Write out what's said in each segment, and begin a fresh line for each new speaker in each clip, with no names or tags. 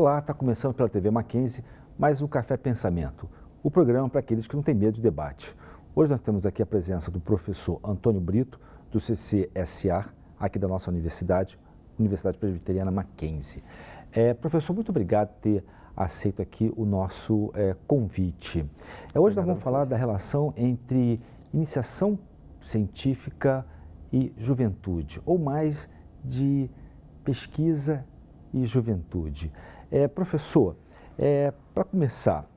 Olá, está começando pela TV Mackenzie mais um Café Pensamento, o programa para aqueles que não têm medo de debate. Hoje nós temos aqui a presença do professor Antônio Brito, do CCSA, aqui da nossa Universidade Presbiteriana Mackenzie. Professor, muito obrigado por ter aceito aqui o nosso convite. Hoje nós vamos falar da relação entre iniciação científica e juventude, ou mais de pesquisa e juventude. Professor, para começar,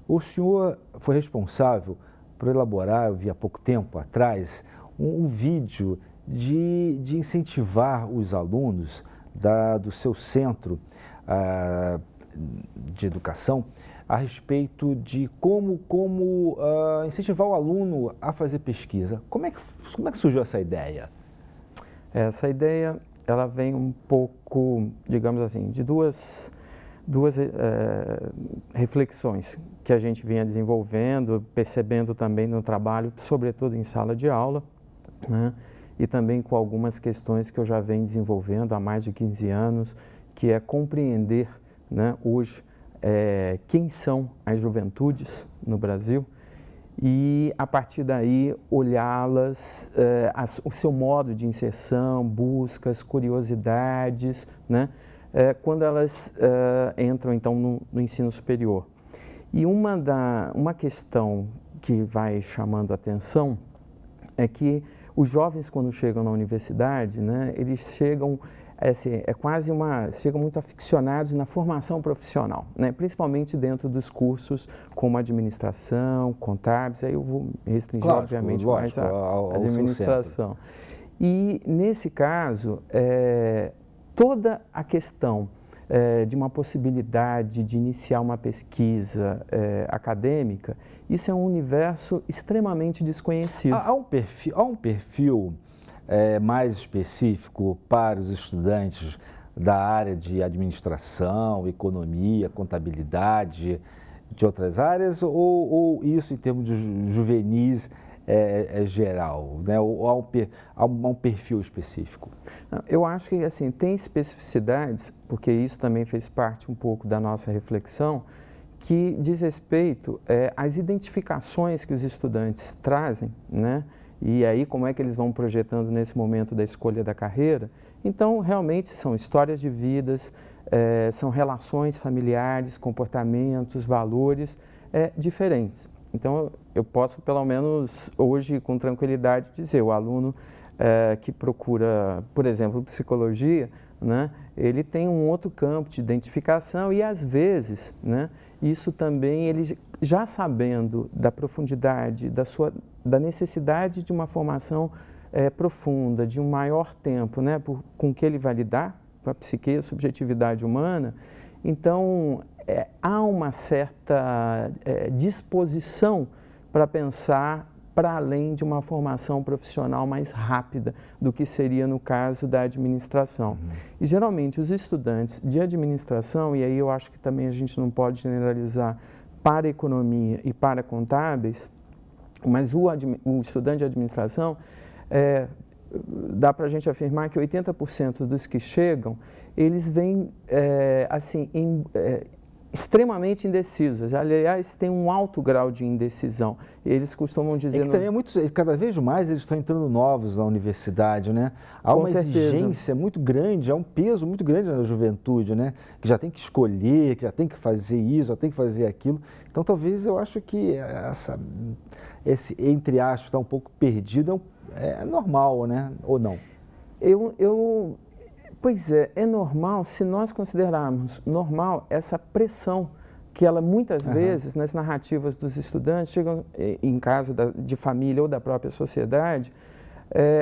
o senhor foi responsável por elaborar, eu vi há pouco tempo atrás, um vídeo de incentivar os alunos do seu centro de educação a respeito de como incentivar o aluno a fazer pesquisa. Como é que surgiu essa ideia?
Essa ideia, ela vem um pouco, digamos assim, de duas reflexões que a gente vinha desenvolvendo, percebendo também no trabalho, sobretudo em sala de aula, né? E também com algumas questões que eu já venho desenvolvendo há mais de 15 anos, que é compreender, né, hoje quem são as juventudes no Brasil e, a partir daí, olhá-las, o seu modo de inserção, buscas, curiosidades, né, quando elas entram, então, no ensino superior. E uma questão que vai chamando a atenção é que os jovens, quando chegam na universidade, né, eles chegam, chegam muito aficionados na formação profissional, né, principalmente dentro dos cursos como administração, contábeis, aí eu vou me restringir, obviamente, mais à administração. E, nesse caso, toda a questão de uma possibilidade de iniciar uma pesquisa acadêmica, isso é um universo extremamente desconhecido.
Há um perfil mais específico para os estudantes da área de administração, economia, contabilidade, de outras áreas, ou isso em termos de juvenis é geral, né? Ou há um perfil específico?
Eu acho que assim, tem especificidades, porque isso também fez parte um pouco da nossa reflexão, que diz respeito às identificações que os estudantes trazem, né? E aí como é que eles vão projetando nesse momento da escolha da carreira. Então, realmente são histórias de vidas, são relações familiares, comportamentos, valores diferentes. Então, eu posso, pelo menos hoje, com tranquilidade, dizer, o aluno que procura, por exemplo, psicologia, né, ele tem um outro campo de identificação e, às vezes, né, isso também, ele já sabendo da profundidade, da necessidade de uma formação profunda, de um maior tempo, né, com que ele vai lidar com a psique, a subjetividade humana, então, há uma certa disposição para pensar para além de uma formação profissional mais rápida do que seria no caso da administração. Uhum. E, geralmente, os estudantes de administração, e aí eu acho que também a gente não pode generalizar para economia e para contábeis, mas o estudante de administração, dá para a gente afirmar que 80% dos que chegam, eles vêm, extremamente indecisos. Aliás, tem um alto grau de indecisão. Eles costumam dizer...
também cada vez mais eles estão entrando novos na universidade, né? Há uma exigência muito grande, há um peso muito grande na juventude, né? Que já tem que escolher, que já tem que fazer isso, já tem que fazer aquilo. Então, talvez eu acho que esse, entre aspas, está um pouco perdido, é normal, né? Ou não?
Pois é normal se nós considerarmos normal essa pressão que ela muitas vezes, nas narrativas dos estudantes, chegam em caso de família ou da própria sociedade,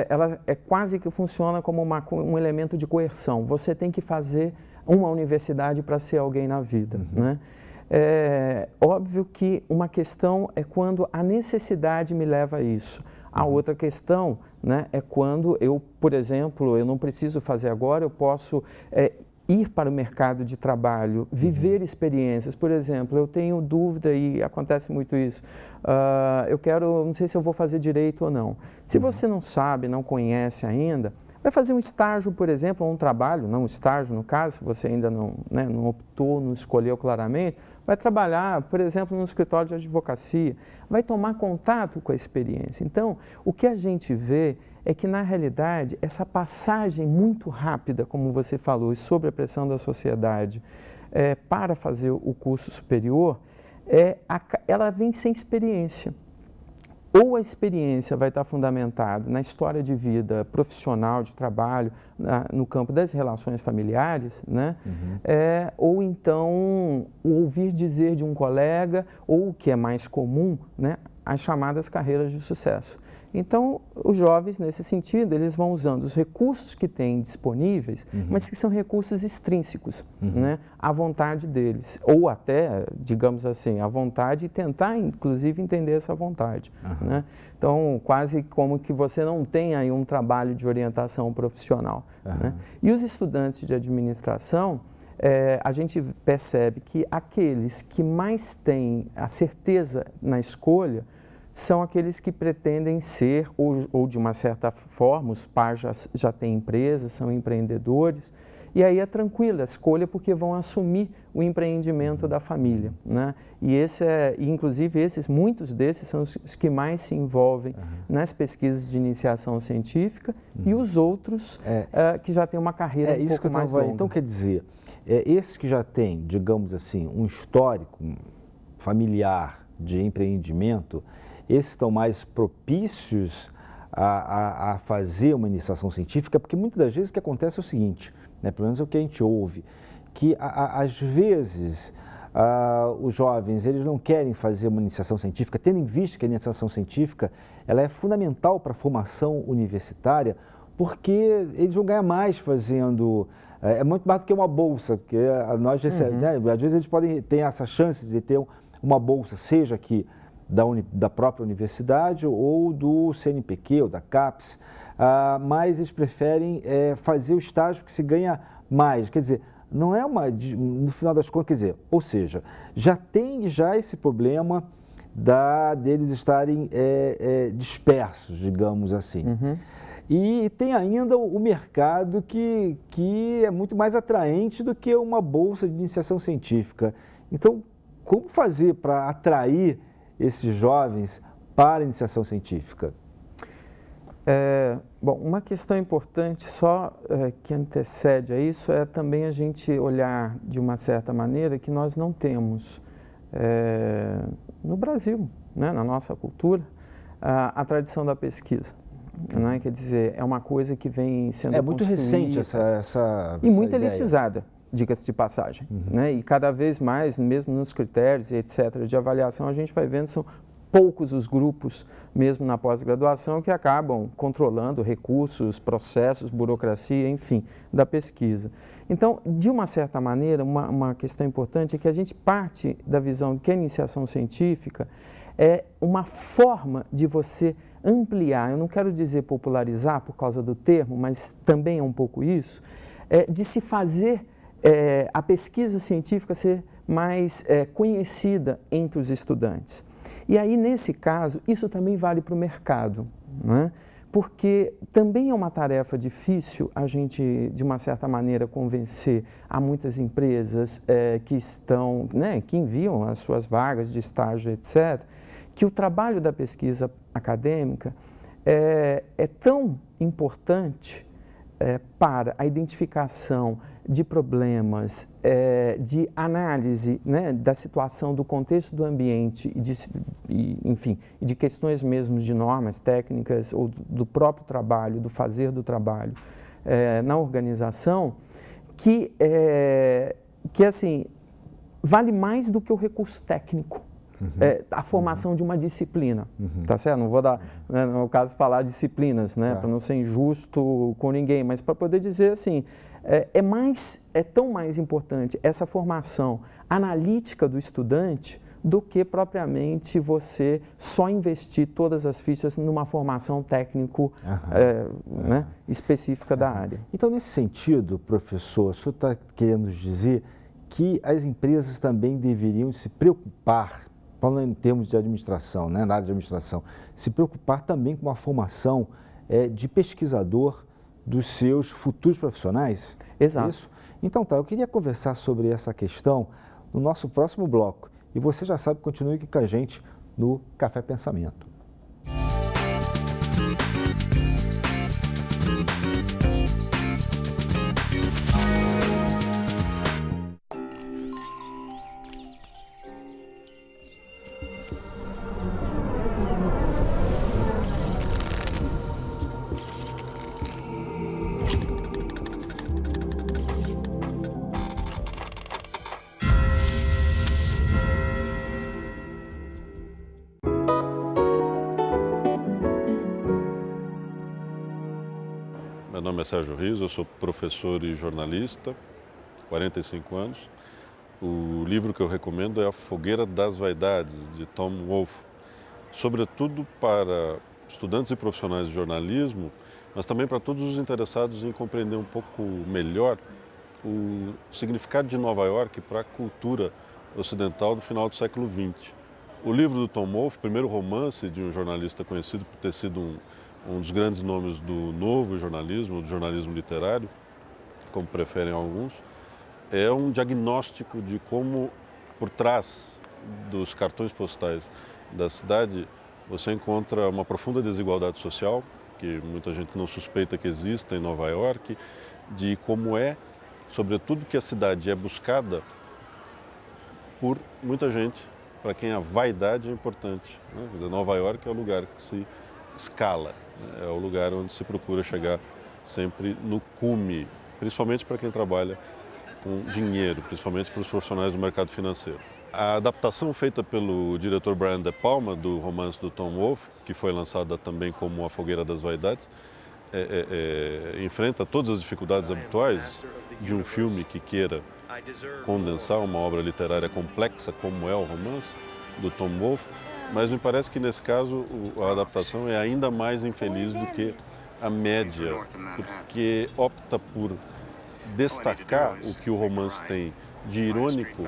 ela quase que funciona como um elemento de coerção. Você tem que fazer uma universidade para ser alguém na vida, né? Óbvio que uma questão é quando a necessidade me leva a isso. A outra questão, né, é quando eu, por exemplo, eu não preciso fazer agora, eu posso ir para o mercado de trabalho, viver experiências. Por exemplo, eu tenho dúvida, e acontece muito isso, não sei se eu vou fazer direito ou não. Se você não sabe, não conhece ainda, vai fazer um estágio, por exemplo, ou um trabalho, não um estágio no caso, você ainda não, né, não optou, não escolheu claramente, vai trabalhar, por exemplo, no escritório de advocacia, vai tomar contato com a experiência. Então, o que a gente vê é que, na realidade, essa passagem muito rápida, como você falou, e sob a pressão da sociedade, para fazer o curso superior, ela vem sem experiência. Ou a experiência vai estar fundamentada na história de vida profissional, de trabalho, no campo das relações familiares, né? Ou então o ouvir dizer de um colega, ou o que é mais comum, né? As chamadas carreiras de sucesso. Então, os jovens, nesse sentido, eles vão usando os recursos que têm disponíveis, mas que são recursos extrínsecos, né, à vontade deles, ou até, digamos assim, à vontade e tentar, inclusive, entender essa vontade. Né? Então, quase como que você não tem aí um trabalho de orientação profissional. Né? E os estudantes de administração, a gente percebe que aqueles que mais têm a certeza na escolha são aqueles que pretendem ser, ou de uma certa forma, os pais já têm empresas, são empreendedores, e aí é tranquila a escolha porque vão assumir o empreendimento da família. Né? E inclusive muitos desses são os que mais se envolvem nas pesquisas de iniciação científica e os outros que já têm uma carreira um pouco mais longa.
Então, quer dizer, esses que já têm, digamos assim, um histórico familiar de empreendimento, esses estão mais propícios a fazer uma iniciação científica, porque muitas das vezes o que acontece é o seguinte, né, pelo menos é o que a gente ouve, que às vezes os jovens eles não querem fazer uma iniciação científica, tendo em vista que a iniciação científica ela é fundamental para a formação universitária, porque eles vão ganhar mais fazendo, é muito mais do que uma bolsa, porque nós recebemos, né, às vezes eles podem ter essa chance de ter uma bolsa, seja aqui da própria universidade ou do CNPq ou da CAPES, mas eles preferem fazer o estágio que se ganha mais. Quer dizer, não é no final das contas, quer dizer, ou seja, já tem esse problema deles estarem dispersos, digamos assim. E tem ainda o mercado que é muito mais atraente do que uma bolsa de iniciação científica. Então, como fazer para atrair esses jovens para a iniciação científica?
Bom, uma questão importante só que antecede a isso é também a gente olhar de uma certa maneira que nós não temos no Brasil, né, na nossa cultura, a tradição da pesquisa. Né? Quer dizer, é uma coisa que vem sendo
muito recente essa
e muito
ideia.
elitizada, diga-se de passagem. Né? E cada vez mais, mesmo nos critérios e etc. de avaliação, a gente vai vendo são poucos os grupos, mesmo na pós-graduação, que acabam controlando recursos, processos, burocracia, enfim, da pesquisa. Então, de uma certa maneira, uma questão importante é que a gente parte da visão de que a iniciação científica é uma forma de você ampliar, eu não quero dizer popularizar por causa do termo, mas também é um pouco isso, de se fazer a pesquisa científica ser mais conhecida entre os estudantes. E aí, nesse caso, isso também vale para o mercado, né? Porque também é uma tarefa difícil a gente, de uma certa maneira, convencer a muitas empresas que estão, né, que enviam as suas vagas de estágio, etc., que o trabalho da pesquisa acadêmica é tão importante para a identificação de problemas, de análise, né, da situação, do contexto do ambiente, enfim, de questões mesmo de normas técnicas ou do próprio trabalho, do fazer do trabalho na organização, que assim, vale mais do que o recurso técnico. A formação de uma disciplina, tá certo? Não vou dar, né, no caso, falar disciplinas, né, para não ser injusto com ninguém, mas para poder dizer assim, é tão mais importante essa formação analítica do estudante do que propriamente você só investir todas as fichas numa formação técnico né, específica da área.
Então, nesse sentido, professor, o senhor está querendo dizer que as empresas também deveriam se preocupar, falando em termos de administração, né, na área de administração, se preocupar também com a formação de pesquisador dos seus futuros profissionais?
Exato.
Isso? Então tá, eu queria conversar sobre essa questão no nosso próximo bloco. E você já sabe, continue aqui com a gente no Café Pensamento.
Meu nome é Sérgio Riso, eu sou professor e jornalista, 45 anos. O livro que eu recomendo é A Fogueira das Vaidades, de Tom Wolfe, sobretudo para estudantes e profissionais de jornalismo, mas também para todos os interessados em compreender um pouco melhor o significado de Nova York para a cultura ocidental do final do século XX. O livro do Tom Wolfe, primeiro romance de um jornalista conhecido por ter sido um dos grandes nomes do novo jornalismo, do jornalismo literário, como preferem alguns, é um diagnóstico de como, por trás dos cartões postais da cidade, você encontra uma profunda desigualdade social, que muita gente não suspeita que exista em Nova York, de como é, sobretudo, que a cidade é buscada por muita gente, para quem a vaidade é importante, né? Quer dizer, Nova York é o lugar que se escala, né? É o lugar onde se procura chegar sempre no cume, principalmente para quem trabalha com dinheiro, principalmente para os profissionais do mercado financeiro. A adaptação feita pelo diretor Brian De Palma do romance do Tom Wolfe, que foi lançada também como A Fogueira das Vaidades, enfrenta todas as dificuldades habituais de um filme que queira condensar uma obra literária complexa como é o romance do Tom Wolfe, mas me parece que nesse caso a adaptação é ainda mais infeliz do que a média, porque opta por destacar o que o romance tem de irônico,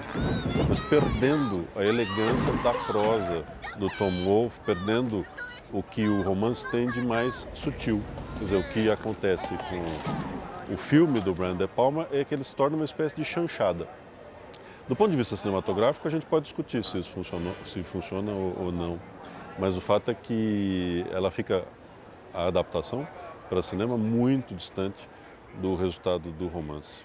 mas perdendo a elegância da prosa do Tom Wolfe, perdendo o que o romance tem de mais sutil. Quer dizer, o que acontece com o filme do Brian De Palma é que ele se torna uma espécie de chanchada. Do ponto de vista cinematográfico, a gente pode discutir se isso funciona ou não, mas o fato é que a adaptação para cinema muito distante do resultado do romance.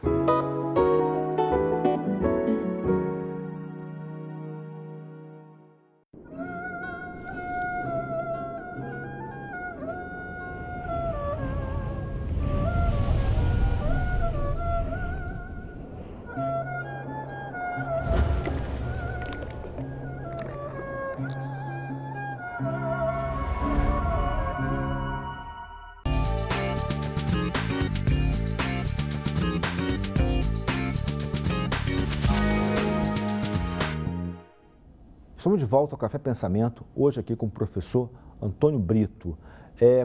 Estamos de volta ao Café Pensamento, hoje aqui com o professor Antônio Brito.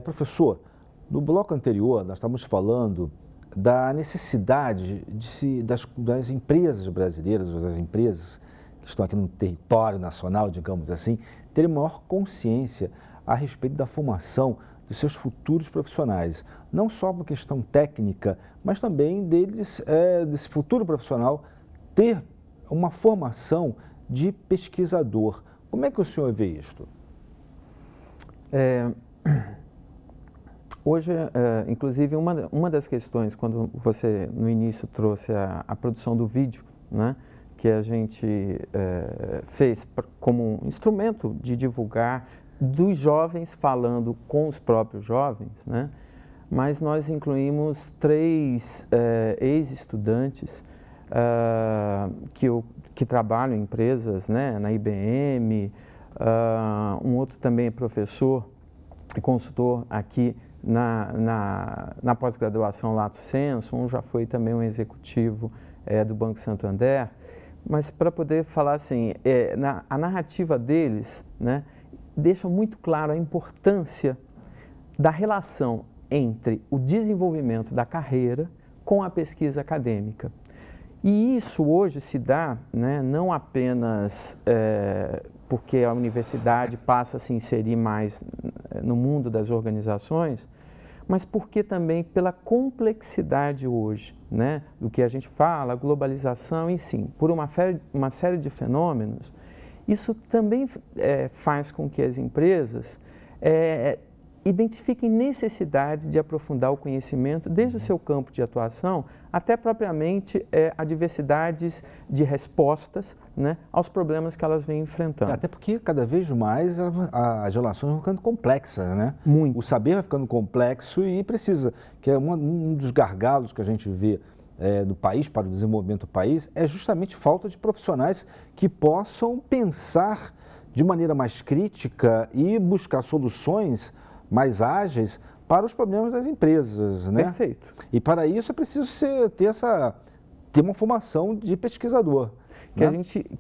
Professor, no bloco anterior nós estávamos falando da necessidade das empresas brasileiras, das empresas que estão aqui no território nacional, digamos assim, terem maior consciência a respeito da formação dos seus futuros profissionais. Não só por questão técnica, mas também desse futuro profissional ter uma formação de pesquisador. Como é que o senhor vê isto?
Hoje, inclusive, uma das questões, quando você no início trouxe a produção do vídeo, né, que a gente fez como um instrumento de divulgar dos jovens falando com os próprios jovens, né, mas nós incluímos 3 ex-estudantes que trabalham em empresas, né, na IBM, um outro também é professor e consultor aqui na pós-graduação Lato Sensu, um já foi também um executivo do Banco Santander, mas para poder falar assim, a narrativa deles, né, deixa muito claro a importância da relação entre o desenvolvimento da carreira com a pesquisa acadêmica. E isso hoje se dá, né, não apenas porque a universidade passa a se inserir mais no mundo das organizações, mas porque também pela complexidade hoje, né, do que a gente fala, a globalização, e sim, por uma série de fenômenos, isso também faz com que as empresas identifiquem necessidades de aprofundar o conhecimento desde o seu campo de atuação até propriamente a diversidades de respostas, né, aos problemas que elas vêm enfrentando.
Até porque cada vez mais as relações vão ficando complexas, né?
Muito.
O saber vai ficando complexo e precisa, que é um dos gargalos que a gente vê no país, para o desenvolvimento do país, é justamente falta de profissionais que possam pensar de maneira mais crítica e buscar soluções mais ágeis para os problemas das empresas, né?
Perfeito.
E para isso é preciso ter uma formação de pesquisador.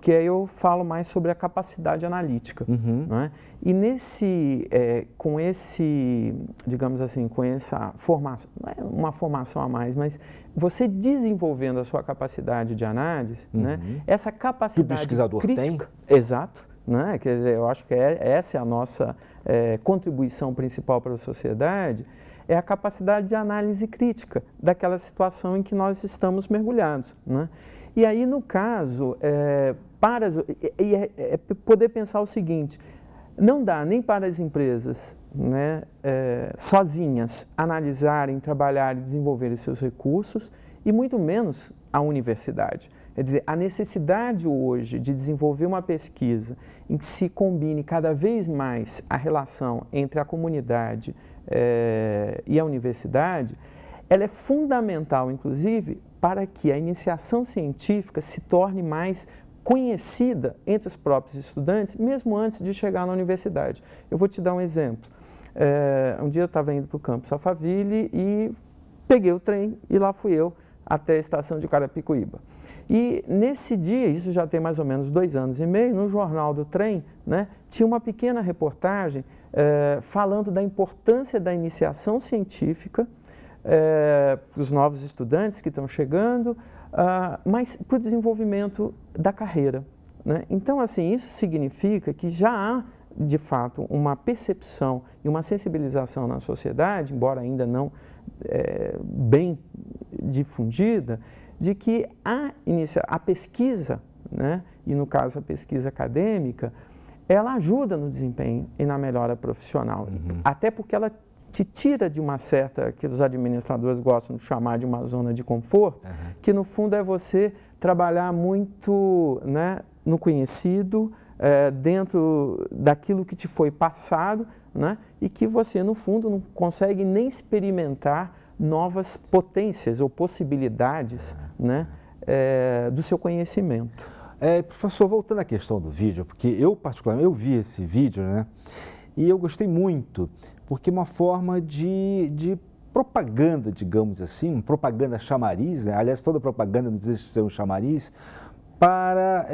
Que aí eu falo mais sobre a capacidade analítica. Né? E com esse, digamos assim, com essa formação, não é uma formação a mais, mas você desenvolvendo a sua capacidade de análise, né? Essa capacidade
que o pesquisador
crítica,
tem?
exato. Né? Quer dizer, eu acho que essa é a nossa contribuição principal para a sociedade, é a capacidade de análise crítica daquela situação em que nós estamos mergulhados. Né? E aí, no caso, poder pensar o seguinte, não dá nem para as empresas, né, sozinhas analisarem, trabalharem, desenvolverem seus recursos, e muito menos a universidade. Quer dizer, a necessidade hoje de desenvolver uma pesquisa em que se combine cada vez mais a relação entre a comunidade e a universidade, ela é fundamental, inclusive, para que a iniciação científica se torne mais conhecida entre os próprios estudantes, mesmo antes de chegar na universidade. Eu vou te dar um exemplo. Um dia eu estava indo para o campus Alphaville e peguei o trem e lá fui eu até a estação de Carapicuíba. E nesse dia, isso já tem mais ou menos 2 anos e meio, no jornal do trem, né, tinha uma pequena reportagem falando da importância da iniciação científica para os novos estudantes que estão chegando, mas para o desenvolvimento da carreira. Né? Então, assim, isso significa que já há, de fato, uma percepção e uma sensibilização na sociedade, embora ainda não bem difundida, de que a pesquisa, né, e no caso a pesquisa acadêmica, ela ajuda no desempenho e na melhora profissional, até porque ela te tira de uma certa, que os administradores gostam de chamar de uma zona de conforto, que no fundo é você trabalhar muito, né, no conhecido, dentro daquilo que te foi passado, né, e que você no fundo não consegue nem experimentar novas potências ou possibilidades, né, do seu conhecimento.
Professor, voltando à questão do vídeo, porque eu particularmente vi esse vídeo, né, e eu gostei muito, porque é uma forma de propaganda, digamos assim, propaganda chamariz, né? Aliás, toda propaganda não deixa de ser um chamariz, para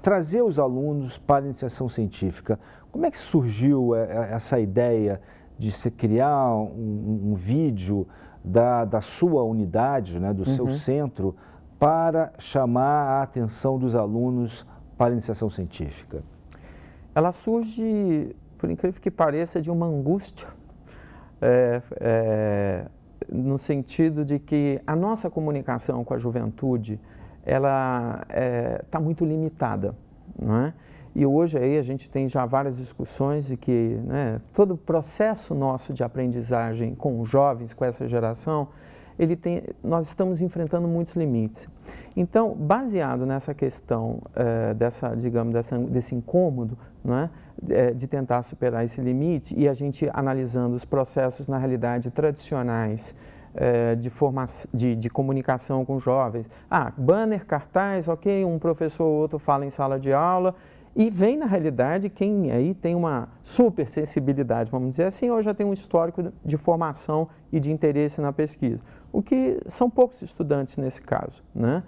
trazer os alunos para a iniciação científica. Como é que surgiu essa ideia de se criar um vídeo da sua unidade, né, do seu centro, para chamar a atenção dos alunos para a iniciação científica?
Ela surge, por incrível que pareça, de uma angústia, no sentido de que a nossa comunicação com a juventude, ela está muito limitada, não é? E hoje aí a gente tem já várias discussões de que, né, todo o processo nosso de aprendizagem com os jovens, com essa geração, nós estamos enfrentando muitos limites. Então, baseado nessa questão desse incômodo, né, de tentar superar esse limite, e a gente analisando os processos, na realidade, tradicionais de comunicação com jovens. Banner, cartaz, ok, um professor ou outro fala em sala de aula, e vem, na realidade, quem aí tem uma super sensibilidade, vamos dizer assim, ou já tem um histórico de formação e de interesse na pesquisa, o que são poucos estudantes nesse caso, né?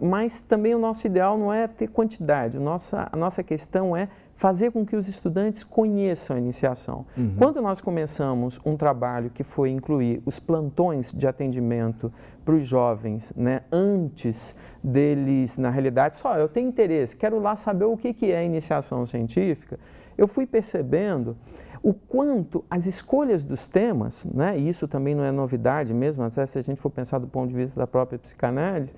Mas também o nosso ideal não é ter quantidade, a nossa questão é fazer com que os estudantes conheçam a iniciação. Quando nós começamos um trabalho que foi incluir os plantões de atendimento para os jovens, né, antes deles, na realidade, eu tenho interesse, quero lá saber o que é a iniciação científica, eu fui percebendo o quanto as escolhas dos temas, né, e isso também não é novidade mesmo, até se a gente for pensar do ponto de vista da própria psicanálise,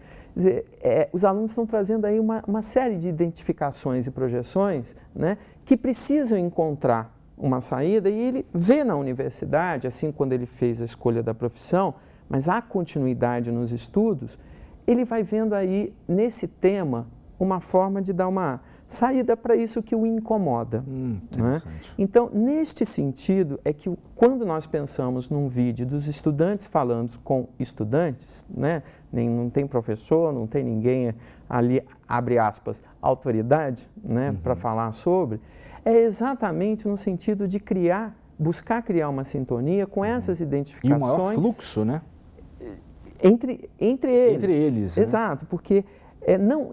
os alunos estão trazendo aí uma série de identificações e projeções, né, que precisam encontrar uma saída, e ele vê na universidade, assim quando ele fez a escolha da profissão, mas há continuidade nos estudos, ele vai vendo aí nesse tema uma forma de dar uma saída para isso que o incomoda. Né? Então, neste sentido, é que quando nós pensamos num vídeo dos estudantes falando com estudantes, né? Não tem professor, não tem ninguém ali, abre aspas, autoridade, né? Para falar sobre, é exatamente no sentido de buscar criar uma sintonia com essas identificações.
E o maior fluxo, né?
Entre eles.
Entre eles.
Exato, né? Porque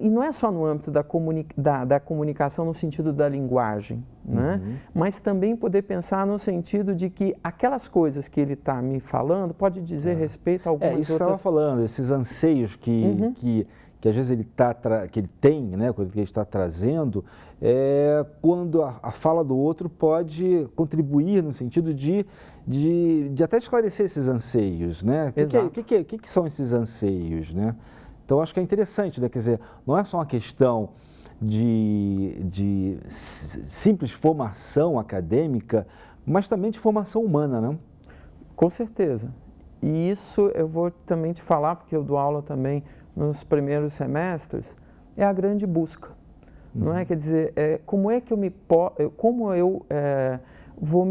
não é só no âmbito da comunicação no sentido da linguagem, né? Mas também poder pensar no sentido de que aquelas coisas que ele está me falando pode dizer respeito a algumas
isso
outras...
Você estava falando, esses anseios que às vezes que ele tem, né, que ele está trazendo, quando a fala do outro pode contribuir no sentido de até esclarecer esses anseios, né? O que são esses anseios, né? Então, acho que é interessante, né? Quer dizer, não é só uma questão de simples formação acadêmica, mas também de formação humana, não?
Com certeza. E isso eu vou também te falar, porque eu dou aula também nos primeiros semestres, é a grande busca. Não é? Quer dizer, como eu vou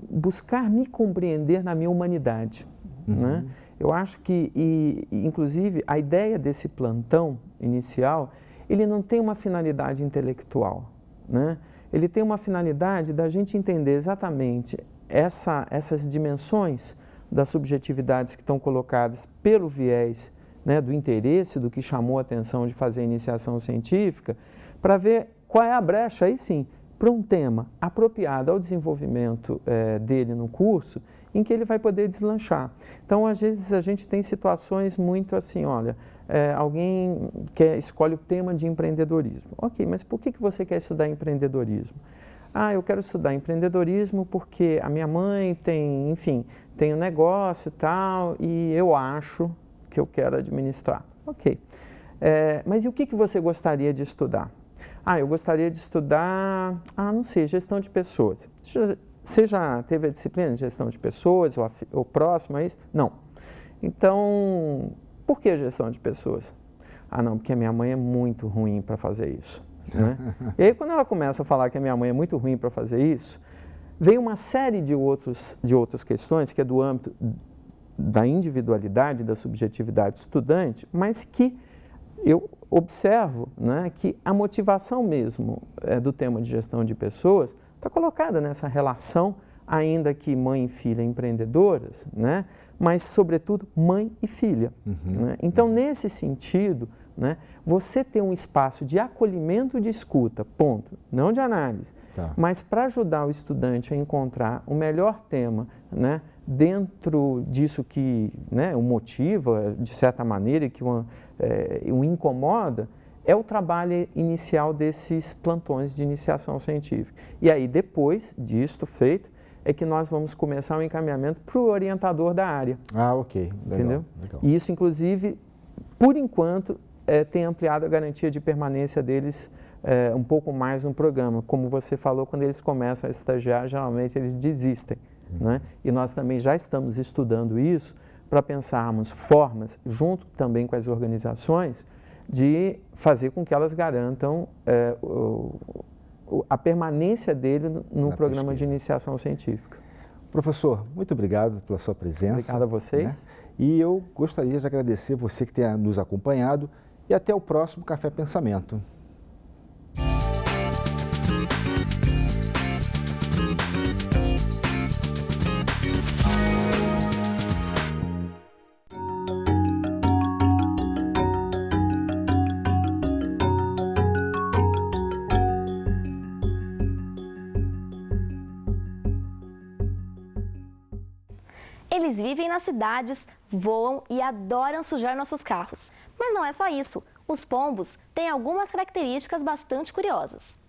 buscar me compreender na minha humanidade, né? Eu acho que, inclusive, a ideia desse plantão inicial, ele não tem uma finalidade intelectual, né? Ele tem uma finalidade da gente entender exatamente essas dimensões das subjetividades que estão colocadas pelo viés, né, do interesse, do que chamou a atenção de fazer a iniciação científica, para ver qual é a brecha, aí sim, para um tema apropriado ao desenvolvimento dele no curso, em que ele vai poder deslanchar. Então, às vezes, a gente tem situações muito assim, olha, alguém escolhe o tema de empreendedorismo. Ok, mas por que você quer estudar empreendedorismo? Eu quero estudar empreendedorismo porque a minha mãe tem um negócio e tal, e eu acho que eu quero administrar. Ok, mas e o que você gostaria de estudar? Eu gostaria de estudar, não sei, gestão de pessoas. Você já teve a disciplina de gestão de pessoas, ou próximo a isso? Não. Então, por que gestão de pessoas? Não, porque a minha mãe é muito ruim para fazer isso. Né? E aí, quando ela começa a falar que a minha mãe é muito ruim para fazer isso, vem uma série de outras questões, que é do âmbito da individualidade, da subjetividade do estudante, mas que eu observo, né, que a motivação mesmo do tema de gestão de pessoas está colocada nessa relação, ainda que mãe e filha empreendedoras, né, mas, sobretudo, mãe e filha. Né? Então, nesse sentido, né, você ter um espaço de acolhimento e de escuta, ponto, não de análise, mas para ajudar o estudante a encontrar o melhor tema, né, dentro disso que, né, o motiva, de certa maneira, que o incomoda, é o trabalho inicial desses plantões de iniciação científica. E aí, depois disto feito, é que nós vamos começar o encaminhamento para o orientador da área.
Ok. Legal,
entendeu?
Legal.
E isso, inclusive, por enquanto, tem ampliado a garantia de permanência deles um pouco mais no programa. Como você falou, quando eles começam a estagiar, geralmente eles desistem. Né? E nós também já estamos estudando isso para pensarmos formas, junto também com as organizações, de fazer com que elas garantam a permanência dele no programa pesquisa de iniciação científica.
Professor, muito obrigado pela sua presença.
Obrigado a vocês.
Né? E eu gostaria de agradecer você que tenha nos acompanhado e até o próximo Café Pensamento.
Eles vivem nas cidades, voam e adoram sujar nossos carros. Mas não é só isso. Os pombos têm algumas características bastante curiosas.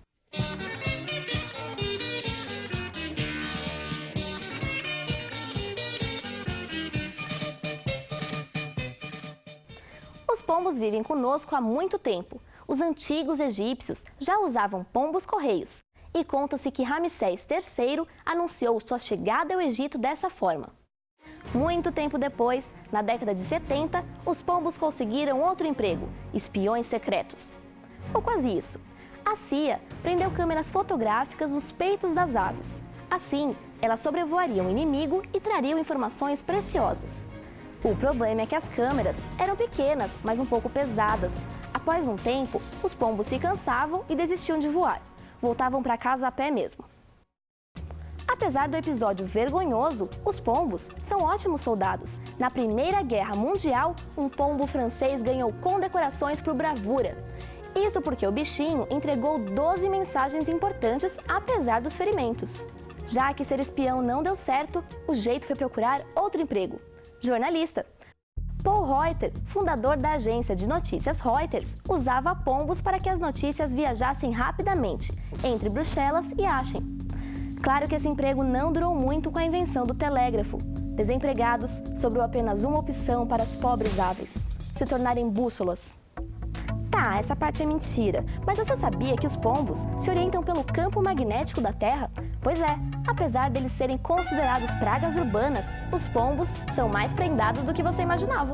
Os pombos vivem conosco há muito tempo. Os antigos egípcios já usavam pombos-correios. E conta-se que Ramsés III anunciou sua chegada ao Egito dessa forma. Muito tempo depois, na década de 70, os pombos conseguiram outro emprego: espiões secretos. Ou quase isso. A CIA prendeu câmeras fotográficas nos peitos das aves. Assim, elas sobrevoariam o inimigo e trariam informações preciosas. O problema é que as câmeras eram pequenas, mas um pouco pesadas. Após um tempo, os pombos se cansavam e desistiam de voar. Voltavam para casa a pé mesmo. Apesar do episódio vergonhoso, os pombos são ótimos soldados. Na Primeira Guerra Mundial, um pombo francês ganhou condecorações por bravura. Isso porque o bichinho entregou 12 mensagens importantes apesar dos ferimentos. Já que ser espião não deu certo, o jeito foi procurar outro emprego: jornalista. Paul Reuter, fundador da agência de notícias Reuters, usava pombos para que as notícias viajassem rapidamente entre Bruxelas e Aachen. Claro que esse emprego não durou muito com a invenção do telégrafo. Desempregados sobrou apenas uma opção para as pobres aves: se tornarem bússolas. Tá, essa parte é mentira, mas você sabia que os pombos se orientam pelo campo magnético da Terra? Pois é, apesar deles serem considerados pragas urbanas, os pombos são mais prendados do que você imaginava.